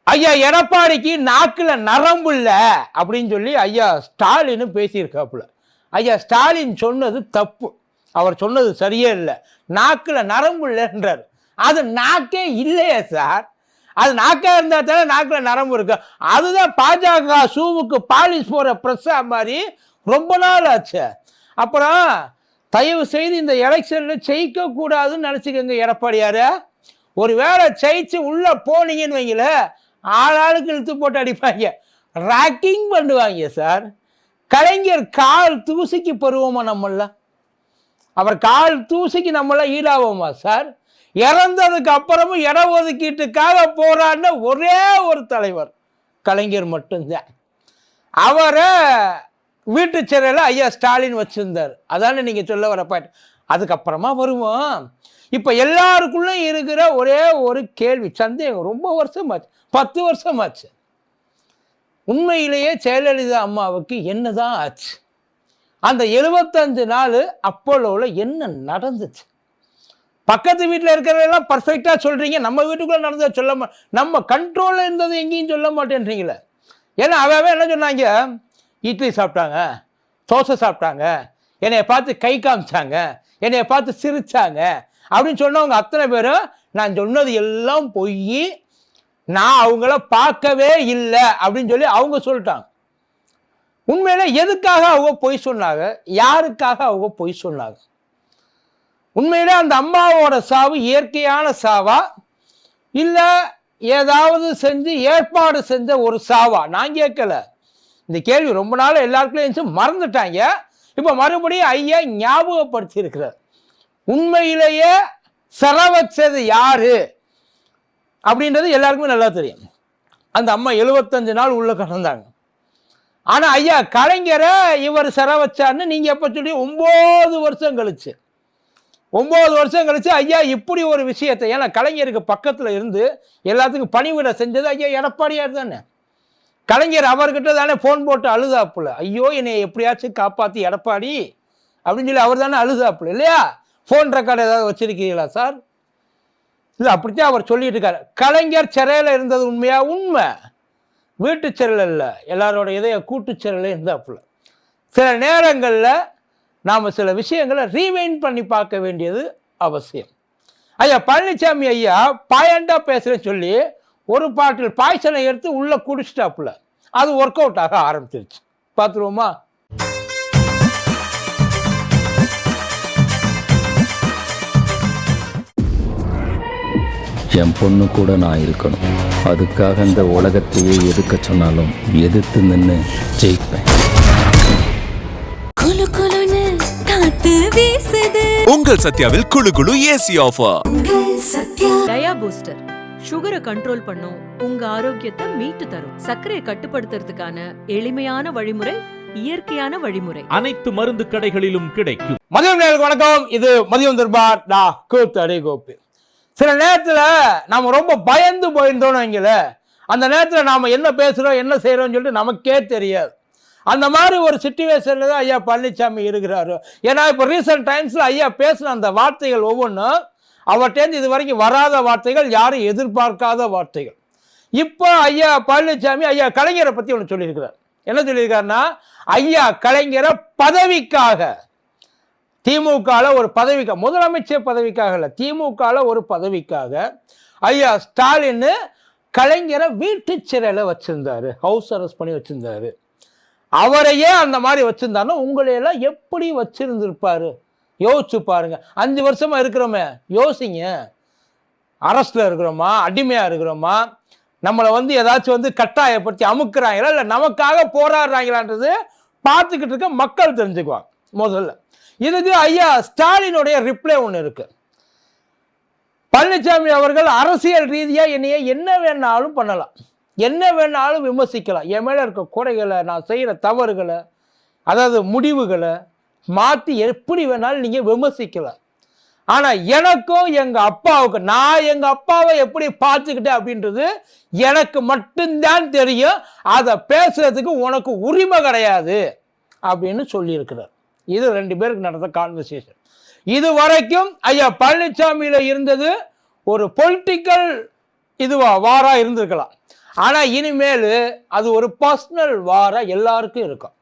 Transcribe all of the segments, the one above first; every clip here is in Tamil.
ஐயா எடப்பாடிக்கு நாக்குல நரம்பு இல்ல அப்படின்னு சொல்லி ஐயா ஸ்டாலின் பேசியிருக்காப்புல. ஐயா ஸ்டாலின் சொன்னது தப்பு, அவர் சொன்னது சரியே இல்லை. நாக்குல நரம்பு இல்லைன்றார். அது நாக்கே இல்லையே சார், அது நாக்கா இருந்தா தானே நாக்குல நரம்பு இருக்கு. அதுதான் பாஜக ஷூவுக்கு பாலிஷ் போற பிரஸ்ஸா மாதிரி ரொம்ப நாள் ஆச்சு. அப்புறம் தயவு செய்து இந்த எலெக்ஷன்ல ஜெயிக்க கூடாதுன்னு நினைச்சுக்கோங்க எடப்பாடியார. ஒரு வேளை ஜெயிச்சு உள்ள போனீங்கன்னு வைங்கள, ஆளாளுக்கு இழுத்து போட்டு அடிப்பாங்க, ராக்கிங் பண்ணுவாங்க சார். கலைஞர் கால் தூசிக்கு பருவமா நம்மள? அவர் கால் தூசிக்கு நம்மள ஈடாவோமா சார்? இறந்ததுக்கு அப்புறமும் இட ஒதுக்கீட்டுக்காக போராடின ஒரே ஒரு தலைவர் கலைஞர் மட்டும்தான். அவரை வீட்டு சிறையில் ஐயா ஸ்டாலின் வச்சிருந்தார். அதானே நீங்க சொல்ல வர பாட்டு. அதுக்கப்புறமா வருவோம். இப்ப எல்லாருக்குள்ளும் இருக்கிற ஒரே ஒரு கேள்வி, சந்தேகம், ரொம்ப வருஷமாச்சு, 10 வருஷமாச்சு. உண்மையிலேயே ஜெயலலிதா அம்மாவுக்கு என்னதான் ஆச்சு? அந்த 75 நாள் அப்போலோவில் என்ன நடந்துச்சு? பக்கத்து வீட்டில் இருக்கிறதெல்லாம் பர்ஃபெக்டா சொல்றீங்க, நம்ம வீட்டுக்குள்ள நடந்ததை சொல்ல நம்ம கண்ட்ரோல்ல இருந்தது எங்கேயும் சொல்ல மாட்டேன்றீங்களே. ஏன்னா அவன் என்ன சொன்னாங்க, இட்லி சாப்பிட்டாங்க, தோசை சாப்பிட்டாங்க, என்னைய பார்த்து கை காமிச்சாங்க, என்னைய பார்த்து சிரிச்சாங்க அப்படின்னு சொன்னவங்க அத்தனை பேரும் நான் சொன்னது எல்லாம் பொய், நான் அவங்கள பார்க்கவே இல்லை அப்படின்னு சொல்லி அவங்க சொல்லிட்டாங்க. உண்மையில எதுக்காக அவங்க பொய் சொன்னாங்க? யாருக்காக அவங்க பொய் சொன்னாங்க? உண்மையிலே அந்த அம்மாவோட சாவு இயற்கையான சாவா இல்ல ஏதாவது செஞ்சு ஏற்பாடு செஞ்ச ஒரு சாவா? நான் கேட்கல. இந்த கேள்வி ரொம்ப நாள் எல்லாருக்கும் மறந்துட்டாங்க. இப்ப மறுபடியும் ஐயா ஞாபகப்படுத்தி இருக்கிறார். உண்மையிலேயே சிற வச்சது யாரு அப்படின்றது எல்லாருக்குமே நல்லா தெரியும். அந்த அம்மா 75 நாள் உள்ள கடந்தாங்க. ஆனா ஐயா கலைஞரை இவர் சிற வச்சார்னு நீங்க எப்ப சொல்லி 9 வருஷம் கழிச்சு, 9 வருஷம் கழிச்சு ஐயா இப்படி ஒரு விஷயத்தை, ஏன்னா கலைஞருக்கு பக்கத்துல இருந்து எல்லாத்துக்கும் பணிவிட செஞ்சது ஐயா எடப்பாடியார் தானே. கலைஞர் அவர்கிட்ட தானே போன் போட்டு அழுதாப்புல, ஐயோ என்னை எப்படியாச்சும் காப்பாத்தி எடப்பாடி அப்படின்னு சொல்லி அவர் தானே அழுதாப்புல இல்லையா? போன் ரெக்கார்டு ஏதாவது வச்சிருக்கீங்களா சார்? இல்லை, அப்படித்தான் அவர் சொல்லிட்டு இருக்காரு. கலைஞர் சிறையில் இருந்தது உண்மையா? உண்மை. வீட்டு சிறையில் இல்லை, எல்லாரோட இதய கூட்டு சிறையில் இருந்தாப்புல. சில நேரங்களில் நாம் சில விஷயங்களை ரீவைண்ட் பண்ணி பார்க்க வேண்டியது அவசியம். ஐயா பழனிசாமி ஐயா பாயண்டா பேசுறேன்னு சொல்லி ஒரு பாட்டில் பாய்ச்சலை எடுத்து உள்ள குடிச்சிட்டாப்புல. அது ஒர்க் அவுட் ஆக ஆரம்பிச்சிருச்சு. பார்த்துருவோமா? என் பொண்ணு கூட நான் இருக்கணும். அதுக்காக இந்த உலகத்தையே எதுக்க சொன்னாலும் எதிர்த்து நின்று ஜெயிப்பேன். உங்கள் சத்யாவில் குளு குளு ஏசி ஆஃபர். டயா பூஸ்டர் சுகரை கண்ட்ரோல் பண்ணும், உங்க ஆரோக்கியத்தை மீட்டு தரும். சர்க்கரையை கட்டுப்படுத்துறதுக்கான எளிமையான வழிமுறை, இயற்கையான வழிமுறை. அனைத்து மருந்து கடைகளிலும் கிடைக்கும். மதியம் நேயர்களுக்கு வணக்கம். இது மதியம் தர்பார். கோபி. சில நேரத்துல நாம ரொம்ப பயந்து போயிருந்தோம்னு வைங்கள, அந்த நேரத்துல நாம என்ன பேசுறோம் என்ன செய்யறோம்னு சொல்லிட்டு நமக்கே தெரியாது. அந்த மாதிரி ஒரு சிச்சுவேஷன்ல தான் ஐயா பழனிசாமி இருக்கிறாரு. ஏன்னா இப்போ ரீசெண்ட் டைம்ஸ்ல ஐயா பேசின அந்த வார்த்தைகள் ஒவ்வொன்றும் அவர்கிட்ட இது வரைக்கும் வராத வார்த்தைகள், யாரும் எதிர்பார்க்காத வார்த்தைகள். இப்போ ஐயா பழனிசாமி ஐயா கலைஞரை பத்தி ஒன்று சொல்லியிருக்கிறார். என்ன சொல்லியிருக்காருன்னா, ஐயா கலைஞரை பதவிக்காக, திமுகல ஒரு பதவிக்காக, முதலமைச்சர் பதவிக்காக இல்லை, திமுகல ஒரு பதவிக்காக ஐயா ஸ்டாலின் கலைஞரை வீட்டு சிறையில வச்சிருந்தாரு, ஹவுஸ் அரெஸ்ட் பண்ணி வச்சிருந்தாரு. அவரையே அந்த மாதிரி வச்சிருந்தாருன்னா உங்களையெல்லாம் எப்படி வச்சிருந்திருப்பாரு? யோசிச்சு பாருங்க. 5 வருஷமா இருக்கிறோமே, யோசிங்க. அரஸ்ட்ல இருக்கிறோமா, அடிமையா இருக்கிறோமா, நம்மளை ஏதாச்சும் கட்டாயப்படுத்தி அமுக்குறாங்களா இல்லை நமக்காக போராடுறாங்களான்றது பார்த்துக்கிட்டு இருக்க மக்கள் தெரிஞ்சுக்குவாங்க. முதல்ல இதுக்கு ஐயா ஸ்டாலினுடைய ரிப்ளை ஒன்று இருக்கு. பழனிசாமி அவர்கள் அரசியல் ரீதியா என்னைய என்ன வேணாலும் பண்ணலாம், என்ன வேணாலும் விமர்சிக்கலாம், என் மேல இருக்க குறைகளை, நான் செய்யற தவறுகளை, அதாவது முடிவுகளை மாற்றி எப்படி வேணாலும் நீங்க விமர்சிக்கலாம். ஆனா எனக்கும் எங்க அப்பாவுக்கு, நான் எங்க அப்பாவை எப்படி பார்த்துக்கிட்டேன் அப்படின்றது எனக்கு மட்டும்தான் தெரியும். அதை பேசுறதுக்கு உனக்கு உரிமை கிடையாது அப்படின்னு சொல்லியிருக்கிறார். இது 2 பேருக்கு நடந்த கான்வர்சேஷன். இது வரைக்கும் ஐயா பழனிசாமியில இருந்தது ஒரு பொலிட்டிக்கல் வாரா இருந்திருக்கலாம். ஆனால் இனிமேல் அது ஒரு பர்சனல் வார எல்லாருக்கும் இருக்கும்.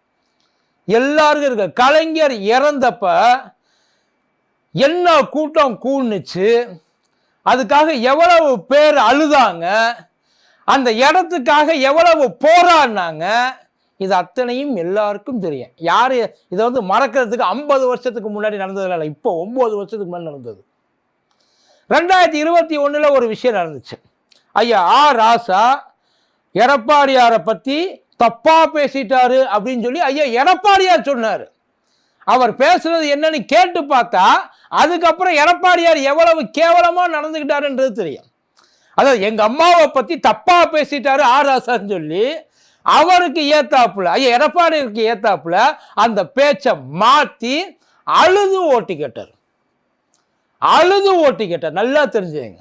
எல்லாருக்கும் இருக்கு. கலைஞர் இறந்தப்ப என்ன கூட்டம் கூடுனுச்சு, அதுக்காக எவ்வளவு பேர் அழுதாங்க, அந்த இடத்துக்காக எவ்வளவு போராடினாங்க, இது அத்தனையும் எல்லாருக்கும் தெரியும். யார் இதை வந்து மறக்கிறதுக்கு 50 வருஷத்துக்கு முன்னாடி நடந்ததில்ல, இப்போ 9 வருஷத்துக்கு முன்னாடி நடந்தது. 2021 ஒரு விஷயம் நடந்துச்சு. ஐயா ராசா எடப்பாடியாரை பற்றி தப்பா பேசிட்டாரு அப்படின்னு சொல்லி ஐயா எடப்பாடியார் சொன்னார். அவர் பேசுறது என்னன்னு கேட்டு பார்த்தா அதுக்கப்புறம் எடப்பாடியார் எவ்வளவு கேவலமா நடந்துக்கிட்டாருன்றது தெரியும். அதாவது எங்க அம்மாவை பத்தி தப்பா பேசிட்டாரு ராசான்னு சொல்லி அவருக்கு ஏத்தாப்புல, ஐயா எடப்பாடியாருக்கு ஏத்தாப்புல அந்த பேச்சை மாத்தி அழுது ஓட்டி கேட்டார். நல்லா தெரிஞ்சுங்க.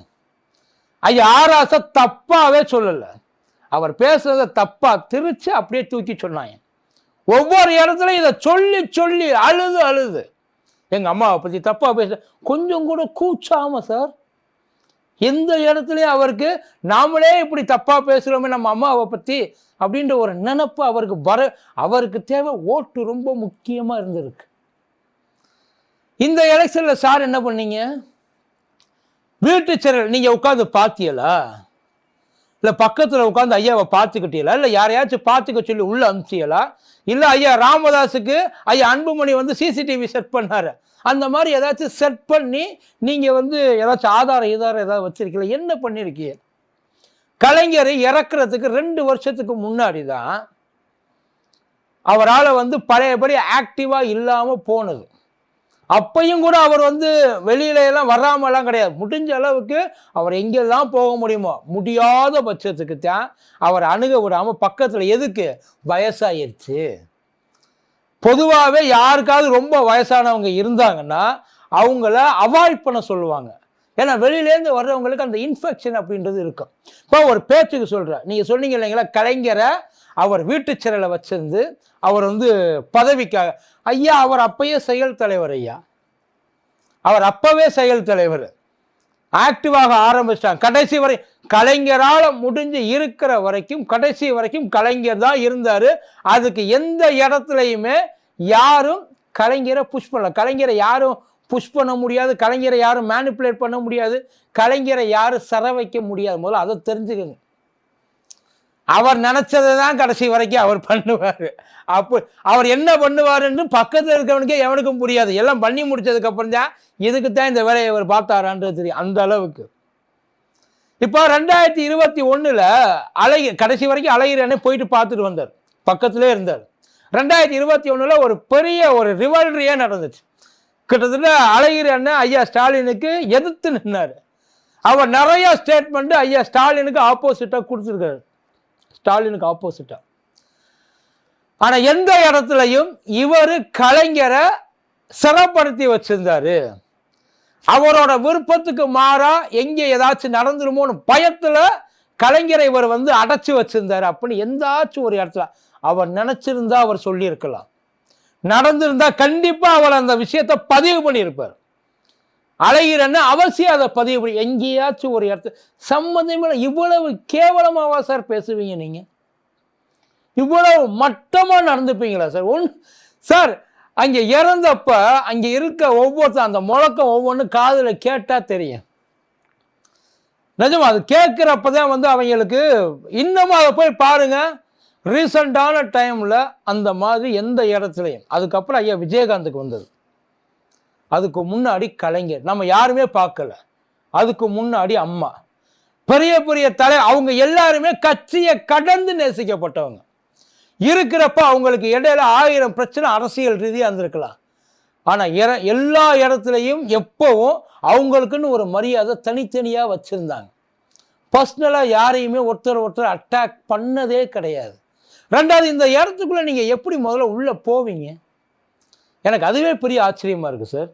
ஐயா ராசா தப்பாவே சொல்லல, அவர் பேசுறத தப்பா திரிச்சு அப்படியே தூக்கி சொன்னாங்க. ஒவ்வொரு இடத்துலையும் இதை சொல்லி சொல்லி அழுது எங்க அம்மாவை பத்தி தப்பா பேச கொஞ்சம் கூட கூச்சாம சார். எந்த இடத்துலையும் அவருக்கு நாமளே இப்படி தப்பா பேசுறோமே நம்ம அம்மாவை பத்தி அப்படின்ற ஒரு நினைப்பு அவருக்கு அவருக்கு தேவை ஓட்டு ரொம்ப முக்கியமா இருந்திருக்கு. இந்த எலெக்ஷன்ல சார் என்ன பண்ணீங்க? வீட்டு சிறையில் நீங்க உட்காந்து பாத்தியலா, இல்ல பக்கத்துல உட்காந்து ஐயாவை பார்த்துக்கிட்டீங்களா, இல்ல யாரையாச்சும் பார்த்துக்க சொல்லி உள்ள அனுப்பிச்சியலா, இல்ல ஐயா ராமதாஸுக்கு ஐயா அன்புமணி வந்து சிசிடிவி செட் பண்ணாரு, அந்த மாதிரி ஏதாச்சும் செட் பண்ணி நீங்க வந்து ஏதாச்சும் ஆதாரம் ஏதாவது வச்சிருக்கீங்களா? என்ன பண்ணிருக்கீங்க? கலைஞரை இறக்குறதுக்கு 2 வருஷத்துக்கு முன்னாடி தான் அவரால் வந்து பழையபடி ஆக்டிவா இல்லாம போனது. அப்பையும் கூட அவர் வந்து வெளியில எல்லாம் வராமலாம் கிடையாது. முடிஞ்ச அளவுக்கு அவர் எங்கெல்லாம் போக முடியுமோ முடியாத பட்சத்துக்கு தான் அவர் அணுக விடாம பக்கத்துல. எதுக்கு? வயசாயிருச்சு. பொதுவாகவே யாருக்காவது ரொம்ப வயசானவங்க இருந்தாங்கன்னா அவங்கள அவாய்ட் பண்ண சொல்லுவாங்க. ஏன்னா வெளியிலேருந்து வர்றவங்களுக்கு அந்த இன்ஃபெக்ஷன் அப்படின்றது இருக்கும். இப்போ ஒரு பேச்சுக்கு சொல்கிறேன், நீங்கள் சொன்னீங்க இல்லைங்களா, கலைஞரை அவர் வீட்டு சிறையில் வச்சிருந்து அவர் வந்து பதவிக்காக. ஐயா அவர் அப்பயே செயல் தலைவர். ஐயா அவர் அப்பவே செயல் தலைவர். ஆக்டிவாக ஆரம்பிச்சிட்டாங்க. கடைசி வரை கலைஞரால் முடிஞ்சு இருக்கிற வரைக்கும் கடைசி வரைக்கும் கலைஞர் தான் இருந்தார். அதுக்கு எந்த இடத்துலையுமே யாரும் கலைஞரை புஷ் பண்ணல. கலைஞரை யாரும் புஷ் பண்ண முடியாது, கலைஞரை யாரும் மேனிப்புலேட் பண்ண முடியாது, கலைஞரை யாரும் சர வைக்க முடியாது. முதல்ல அதை தெரிஞ்சுக்கங்க. அவர் நினைச்சதை தான் கடைசி வரைக்கும் அவர் பண்ணுவார். அப்போ அவர் என்ன பண்ணுவாருன்னு பக்கத்தில் இருக்கவனுக்கே எவனுக்கும் புரியாது. எல்லாம் பண்ணி முடிச்சதுக்கு அப்புறம் தான் இதுக்கு தான் இந்த வேலையை அவர் பார்த்தாரான்றது தெரியும். அந்த அளவுக்கு. இப்போ 2021 கடைசி வரைக்கும் அழகிரி போயிட்டு பார்த்துட்டு வந்தார், பக்கத்திலே இருந்தார். 2021 ஒரு பெரிய ஒரு ரிவல்ரியே நடந்துச்சு. கிட்டத்தட்ட அழகிரி அண்ணன் ஐயா ஸ்டாலினுக்கு எதிர்த்து நின்னார். அவர் நிறைய ஸ்டேட்மெண்ட் ஐயா ஸ்டாலினுக்கு ஆப்போசிட்டா கொடுத்துருக்காரு. ஸ்டாலினுக்கு ஆப்போசிட்டா. ஆனா எந்த இடத்துலையும் இவர் கலைஞரை சிறப்படுத்தி வச்சிருந்தாரு. அவரோட விருப்பத்துக்கு மாறா எங்க ஏதாச்சும் நடந்துருமோன்னு பயத்துல கலைஞரை இவர் வந்து அடைச்சு வச்சிருந்தாரு. அப்படின்னு எந்தாச்சும் ஒரு இடத்துல அவர் நினைச்சிருந்தா அவர் சொல்லியிருக்கலாம். நடந்திருந்தா கண்டிப்பா அவர் அந்த விஷயத்தை பதிவு பண்ணியிருப்பார். அழகிரன்னு அவசியம் அதை பதிவு பண்ணி எங்கேயாச்சும் ஒரு இடத்துல சம்மந்தமே. இவ்வளவு கேவலமாவா சார் பேசுவீங்க நீங்க? இவ்வளவு மட்டமா நடந்துப்பீங்களா சார்? சார் அங்க இறந்தப்ப அங்க இருக்க ஒவ்வொருத்தரும் அந்த முழக்கம் ஒவ்வொன்றும் காதுல கேட்டா தெரியும். நிஜமா அது கேட்கிறப்பதான் வந்து அவங்களுக்கு இன்னமும் அதை போய் பாருங்க. ரீசண்டான டைம்ல அந்த மாதிரி எந்த இடத்துலையும். அதுக்கப்புறம் ஐயா விஜயகாந்துக்கு வந்தது. அதுக்கு முன்னாடி கலைஞர் நம்ம யாருமே பார்க்கல. அதுக்கு முன்னாடி அம்மா, பெரிய பெரிய அவங்க எல்லாருமே கட்சியை கடந்து நேசிக்கப்பட்டவங்க. இருக்கிறப்ப அவங்களுக்கு இடையில 1000 பிரச்சனை அரசியல் ரீதியாக இருந்திருக்கலாம். ஆனா எல்லா இடத்துலையும் எப்பவும் அவங்களுக்குன்னு ஒரு மரியாதை தனித்தனியா வச்சிருந்தாங்க. பர்சனலா யாரையுமே ஒருத்தர் அட்டாக் பண்ணதே கிடையாது. ரெண்டாவது, இந்த இடத்துக்குள்ள நீங்க எப்படி முதல்ல உள்ள போவீங்க? எனக்கு அதுவே பெரிய ஆச்சரியமா இருக்கு சார்.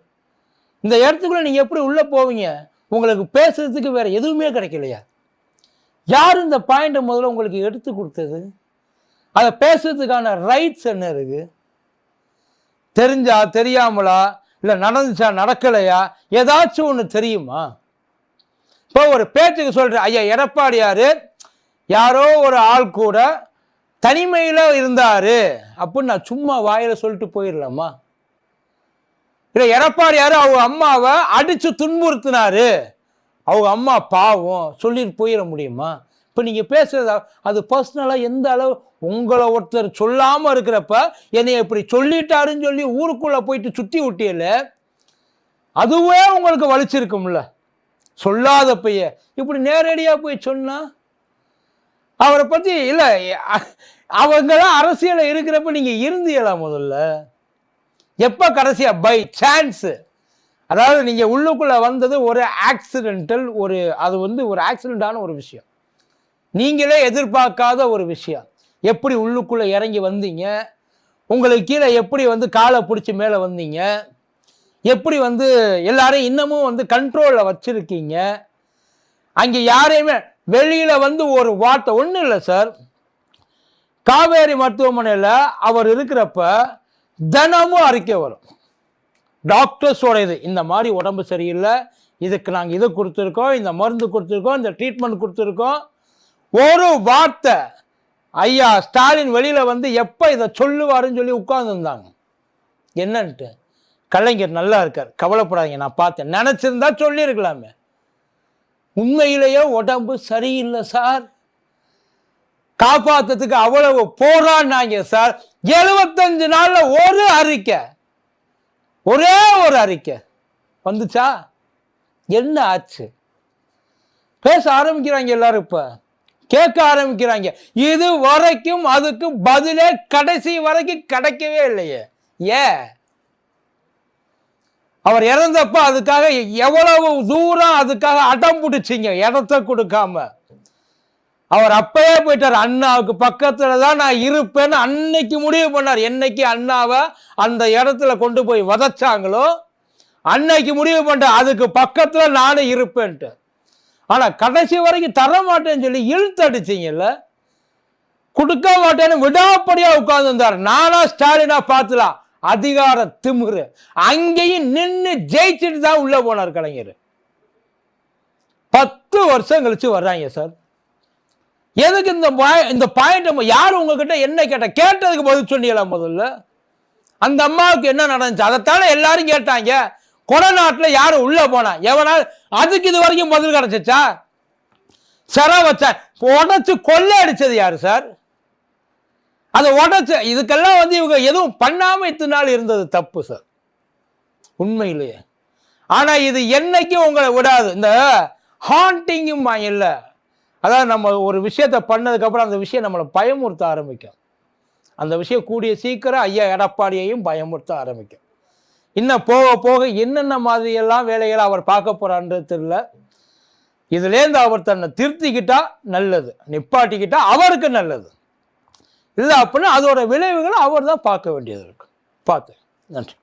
இந்த இடத்துக்குள்ள நீங்க எப்படி உள்ள போவீங்க? உங்களுக்கு பேசுறதுக்கு வேற எதுவுமே கிடைக்கலையா? யார் இந்த பாயிண்ட் முதல்ல உங்களுக்கு எடுத்து கொடுத்தது? அதை பேசுறதுக்கான ரைட்ஸ் என்ன இருக்கு? தெரிஞ்சா தெரியாமலா, இல்ல நடந்துச்சா நடக்கலையா, ஏதாச்சும் ஒண்ணு தெரியுமா? இப்போ ஒரு பேச்சுக்கு சொல்ற ஐயா எடப்பாடியாரு யாரோ ஒரு ஆள் கூட தனிமையில் இருந்தார் அப்படின்னு நான் சும்மா வாயில் சொல்லிட்டு போயிடலாமா? இல்லை எடப்பாடியார் அவங்க அம்மாவை அடித்து துன்புறுத்தினாரு, அவங்க அம்மா பாவம் சொல்லிட்டு போயிட முடியுமா? இப்போ நீங்கள் பேசுறது அது பர்சனலாக எந்த அளவு உங்களை ஒருத்தர் சொல்லாமல் இருக்கிறப்ப என்னை இப்படி சொல்லிட்டாருன்னு சொல்லி ஊருக்குள்ளே போயிட்டு சுற்றி விட்டியல, அதுவே உங்களுக்கு வலிச்சிருக்கும்ல. சொல்லாத பைய இப்படி நேரடியாக போய் சொன்னா அவரை பற்றி இல்லை, அவங்களாம் அரசியலில் இருக்கிறப்ப நீங்கள் இருந்தீங்களா? முதல்ல எப்போ கடைசியா பை சான்ஸு, அதாவது நீங்கள் உள்ளுக்குள்ளே வந்தது ஒரு ஆக்சிடென்டல், அது ஒரு ஆக்சிடென்டான ஒரு விஷயம், நீங்களே எதிர்பார்க்காத ஒரு விஷயம். எப்படி உள்ளுக்குள்ளே இறங்கி வந்தீங்க, உங்களுக்கு கீழே எப்படி காலை பிடிச்சி மேலே வந்தீங்க, எப்படி எல்லாரையும் இன்னமும் கண்ட்ரோலில் வச்சுருக்கீங்க, அங்கே யாரையுமே வெளியில் ஒரு வார்த்தை ஒன்றும் இல்லை சார். காவேரி மருத்துவமனையில் அவர் இருக்கிறப்ப தினமும் அறிக்கை வரும் டாக்டர்ஸோட, இந்த மாதிரி உடம்பு சரியில்லை, இதுக்கு நாங்கள் இதை கொடுத்துருக்கோம், இந்த மருந்து கொடுத்துருக்கோம், இந்த ட்ரீட்மெண்ட் கொடுத்துருக்கோம். ஒரு வார்த்தை ஐயா ஸ்டாலின் வெளியில் எப்போ இதை சொல்லுவாருன்னு சொல்லி உட்கார்ந்துருந்தாங்க. என்னன்ட்டு கலைஞர் நல்லா இருக்கார், கவலைப்படாதீங்க, நான் பார்த்தேன், நினச்சிருந்தா சொல்லியிருக்கலாமே. உண்மையிலேயே உடம்பு சரியில்லை சார், காப்பாற்றுறதுக்கு அவ்வளவு போராடினாங்க சார். 75 நாள்ல ஒரு அறிக்கை, ஒரே ஒரு அறிக்கை வந்துச்சா? என்ன ஆச்சு? பேச ஆரம்பிக்கிறாங்க எல்லாரும், இப்ப கேட்க ஆரம்பிக்கிறாங்க. இது வரைக்கும் அதுக்கு பதிலே கடைசி வரைக்கும் கிடைக்கவே இல்லையே. ஏன்? அவர் இறந்தப்ப அதுக்காக எவ்வளவு தூரம் அதுக்காக அடம் பிடிச்சிங்க, இடத்த கொடுக்காம. அவர் அப்பயே போயிட்டார், அண்ணாவுக்கு பக்கத்துல தான் நான் இருப்பேன்னு அன்னைக்கு முடிவு பண்ணார். என்னைக்கு அண்ணாவை அந்த இடத்துல கொண்டு போய் வதச்சாங்களோ அன்னைக்கு முடிவு பண்ண அதுக்கு பக்கத்துல நானும் இருப்பேன்ட்டு. ஆனா கடைசி வரைக்கும் தர மாட்டேன்னு சொல்லி இழுத்தடிச்சிங்கல்ல, கொடுக்க மாட்டேன்னு விடாப்படியா உட்கார்ந்து இருந்தார். நானா ஸ்டாலினா பார்த்துலாம், அதிகார திமிரு. அங்கேயும் நின்று ஜெயிச்சுட்டு தான் உள்ள போனார் கலைஞர். 10 வருஷம் கழிச்சு வர்றாங்க சார். எதுக்கு இந்த பாயிண்ட்? யாரு உங்ககிட்ட என்ன கேட்டதுக்கு பதில் சொன்னீங்களா? முதல்ல அந்த அம்மாவுக்கு என்ன நடந்துச்சு அதைத்தானே எல்லாரும் கேட்டாங்க. கொடநாட்டில் யாரு உள்ள போனா எவனா? அதுக்கு இது வரைக்கும் பதில் கிடைச்சிச்சா? சிற வச்சா உடைச்சு கொள்ளை அடிச்சது யாரு சார்? அதை உடைச்சு இதுக்கெல்லாம் இவங்க எதுவும் பண்ணாம இத்தனை நாள் இருந்தது தப்பு சார், உண்மையிலேயே. ஆனா இது என்னைக்கும் உங்களை விடாது. இந்த ஹாண்டிங்கும் இல்லை, அதாவது நம்ம ஒரு விஷயத்தை பண்ணதுக்கு அப்புறம் அந்த விஷயம் நம்மளை பயமுறுத்த ஆரம்பிக்கும். அந்த விஷயம் கூடிய சீக்கிரம் ஐயா எடப்பாடியையும் பயமுறுத்த ஆரம்பிக்கும். இன்னும் போக போக என்னென்ன மாதிரியெல்லாம் வேலைகளை அவர் பார்க்க போறான்றது தெரியல. இதுலேருந்து அவர் தன்னை திருத்திக்கிட்டா நல்லது, நிப்பாட்டிக்கிட்டா அவருக்கு நல்லது. இல்லை அப்படின்னா அதோட விளைவுகளை அவர் தான் பார்க்க வேண்டியது இருக்கு. பார்த்து நன்றி.